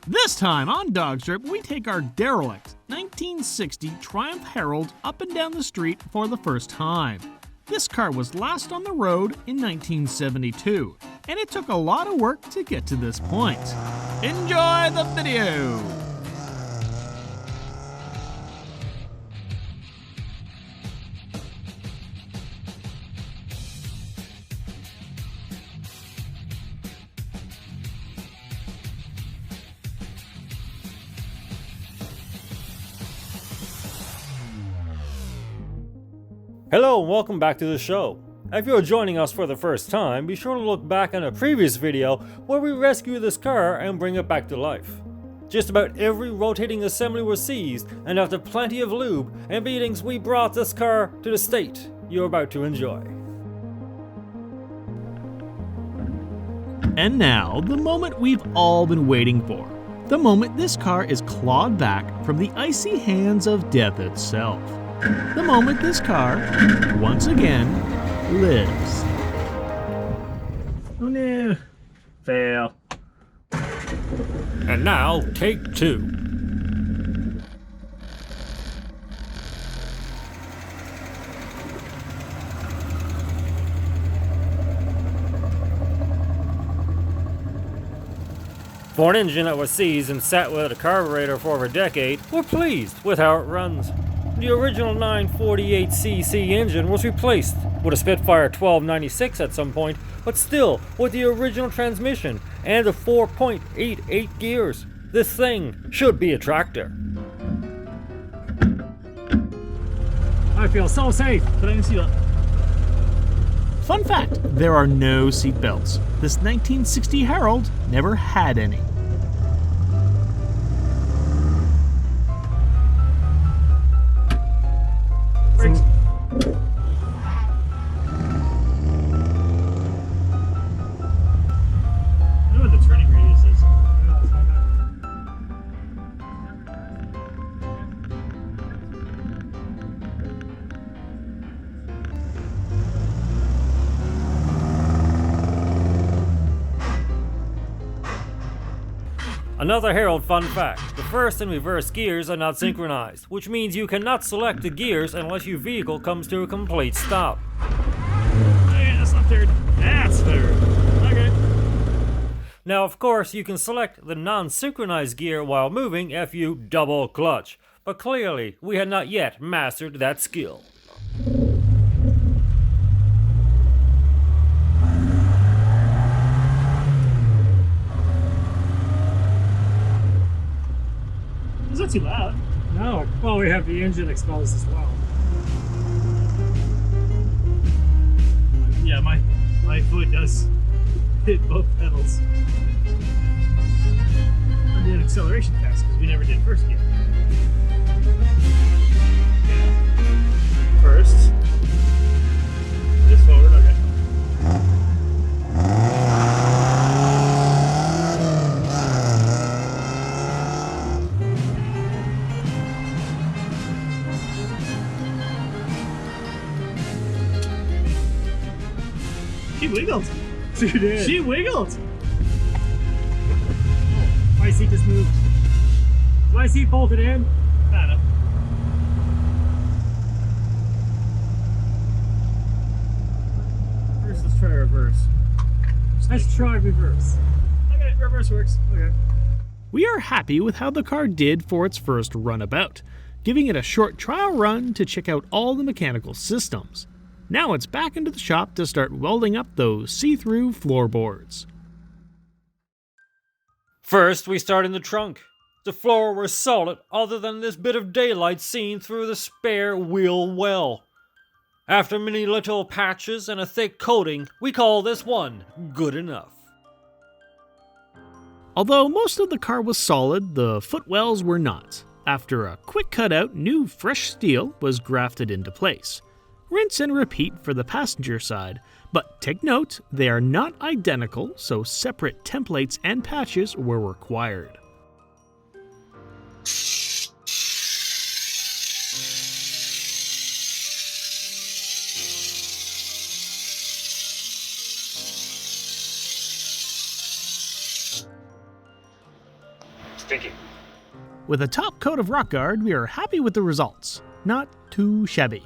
This time on DawgStrip, we take our derelict 1960 Triumph Herald up and down the street for the first time. This car was last on the road in 1972, and it took a lot of work to get to this point. Enjoy the video! Hello and welcome back to the show. If you're joining us for the first time, be sure to look back on a previous video where we rescue this car and bring it back to life. Just about every rotating assembly was seized, and after plenty of lube and beatings, we brought this car to the state you're about to enjoy. And now, the moment we've all been waiting for. The moment this car is clawed back from the icy hands of death itself. The moment this car, once again, lives. Oh no. Fail. And now, take two. For an engine that was seized and sat without a carburetor for over a decade, we're pleased with how it runs. The original 948cc engine was replaced with a Spitfire 1296 at some point, but still with the original transmission and the 4.88 gears. This thing should be a tractor. I feel so safe, but I didn't see that. Fun fact, there are no seatbelts. This 1960 Herald never had any. Brakes. I know what the turning radius is. Yeah, let's find Another Herald fun fact, the first and reverse gears are not synchronized, which means you cannot select the gears unless your vehicle comes to a complete stop. Hey, that's not third. That's third. Okay. Now of course you can select the non-synchronized gear while moving if you double clutch, but clearly we had not yet mastered that skill. It's not too loud. No. Well, we have the engine exposed as well. Yeah, my foot does hit both pedals. I did an acceleration test because we never did first gear. Yeah. First. This forward, okay. She wiggled. She did. She wiggled. Oh, my seat just moved. Is my seat bolted in? I don't know. First, let's try reverse. Let's try reverse. Okay, reverse works. Okay. We are happy with how the car did for its first runabout, giving it a short trial run to check out all the mechanical systems. Now it's back into the shop to start welding up those see-through floorboards. First, we start in the trunk. The floor was solid other than this bit of daylight seen through the spare wheel well. After many little patches and a thick coating, we call this one good enough. Although most of the car was solid, the footwells were not. After a quick cutout, new fresh steel was grafted into place. Rinse and repeat for the passenger side, but take note, they are not identical, so separate templates and patches were required. stinky. With a top coat of rock guard, we are happy with the results. Not too shabby.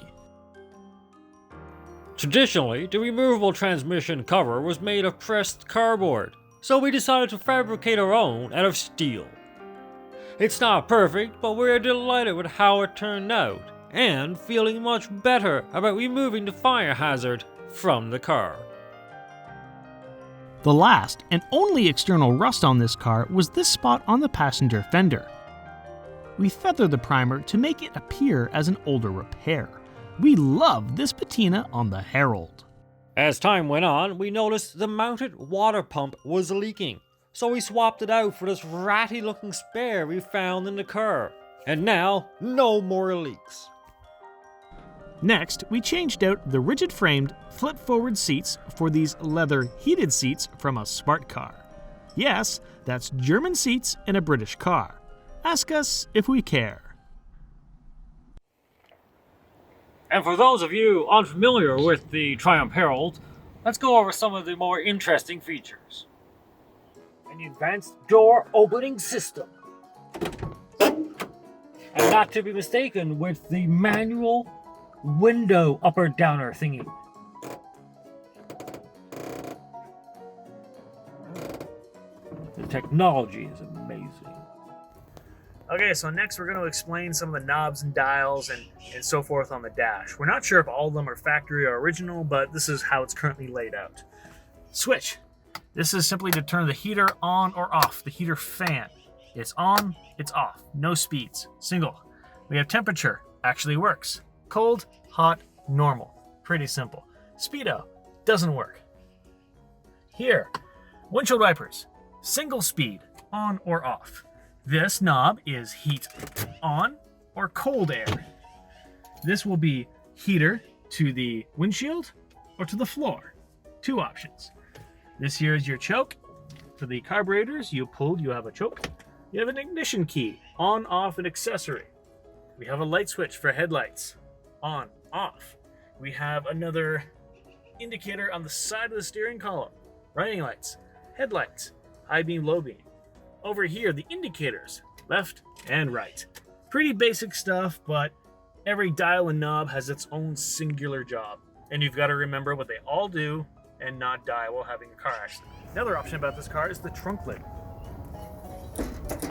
Traditionally, the removable transmission cover was made of pressed cardboard, so we decided to fabricate our own out of steel. It's not perfect, but we're delighted with how it turned out, and feeling much better about removing the fire hazard from the car. The last and only external rust on this car was this spot on the passenger fender. We feathered the primer to make it appear as an older repair. We love this patina on the Herald. As time went on, we noticed the mounted water pump was leaking, so we swapped it out for this ratty looking spare we found in the car. And now, no more leaks. Next, we changed out the rigid-framed, flip-forward seats for these leather heated seats from a smart car. Yes, that's German seats in a British car. Ask us if we care. And for those of you unfamiliar with the Triumph Herald, let's go over some of the more interesting features. An advanced door opening system. And not to be mistaken with the manual window upper downer thingy. The technology is amazing. Okay, so next we're going to explain some of the knobs and dials and so forth on the dash. We're not sure if all of them are factory or original, but this is how it's currently laid out. Switch. This is simply to turn the heater on or off, the heater fan. It's on, it's off, no speeds, single. We have temperature, actually works. Cold, hot, normal, pretty simple. Speedo, doesn't work. Here, windshield wipers, single speed, on or off. This knob is heat on or cold air. This will be heater to the windshield or to the floor. Two options. This here is your choke. For the carburetors, you have a choke. You have an ignition key, on, off, and accessory. We have a light switch for headlights, on, off. We have another indicator on the side of the steering column. Running lights, headlights, high beam, low beam. Over here, the indicators, left and right. Pretty basic stuff, but every dial and knob has its own singular job. And you've got to remember what they all do and not die while having a car accident. Another option about this car is the trunk lid.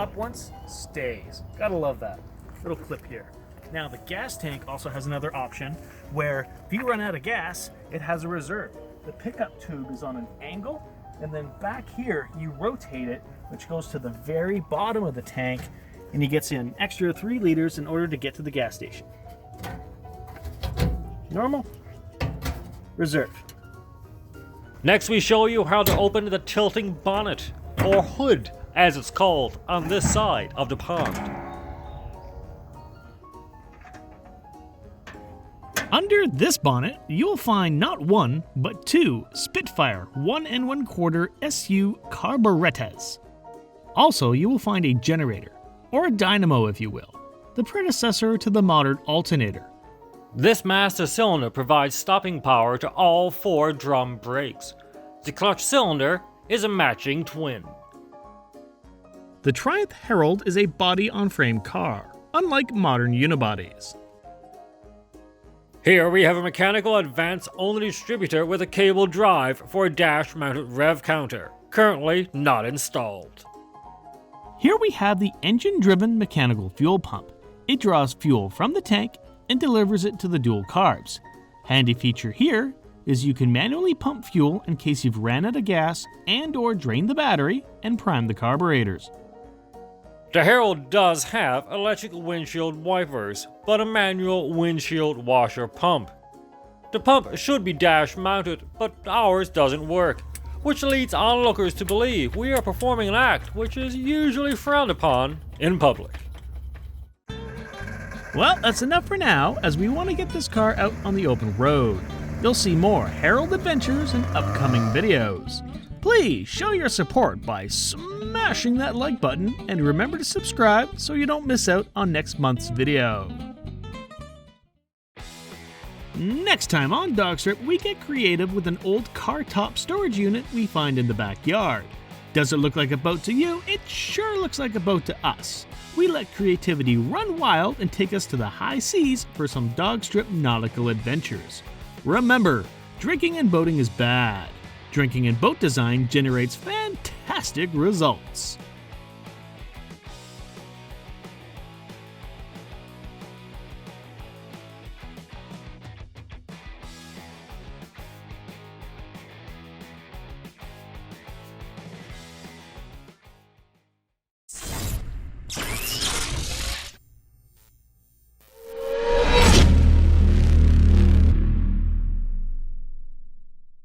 Up once, stays. Gotta love that. Little clip here. Now, the gas tank also has another option where if you run out of gas, it has a reserve. The pickup tube is on an angle, and then back here, you rotate it, which goes to the very bottom of the tank, and he gets in an extra 3 liters in order to get to the gas station. Normal, reserve. Next we show you how to open the tilting bonnet, or hood as it's called on this side of the pond. Under this bonnet, you'll find not one, but 2 Spitfire 1 1/4 SU carburetors. Also, you will find a generator, or a dynamo if you will, the predecessor to the modern alternator. This master cylinder provides stopping power to all 4 drum brakes. The clutch cylinder is a matching twin. The Triumph Herald is a body-on-frame car, unlike modern unibodies. Here we have a mechanical advance-only distributor with a cable drive for a dash-mounted rev counter, currently not installed. Here we have the engine-driven mechanical fuel pump. It draws fuel from the tank and delivers it to the dual carbs. Handy feature here is you can manually pump fuel in case you've ran out of gas and or drained the battery and primed the carburetors. The Herald does have electric windshield wipers, but a manual windshield washer pump. The pump should be dash mounted, but ours doesn't work, which leads onlookers to believe we are performing an act which is usually frowned upon in public. Well, that's enough for now, as we want to get this car out on the open road. You'll see more Herald adventures in upcoming videos. Please show your support by smashing that like button, and remember to subscribe so you don't miss out on next month's video. Next time on DawgStrip, we get creative with an old car top storage unit we find in the backyard. Does it look like a boat to you? It sure looks like a boat to us. We let creativity run wild and take us to the high seas for some DawgStrip nautical adventures. Remember, drinking and boating is bad. Drinking and boat design generates fantastic results.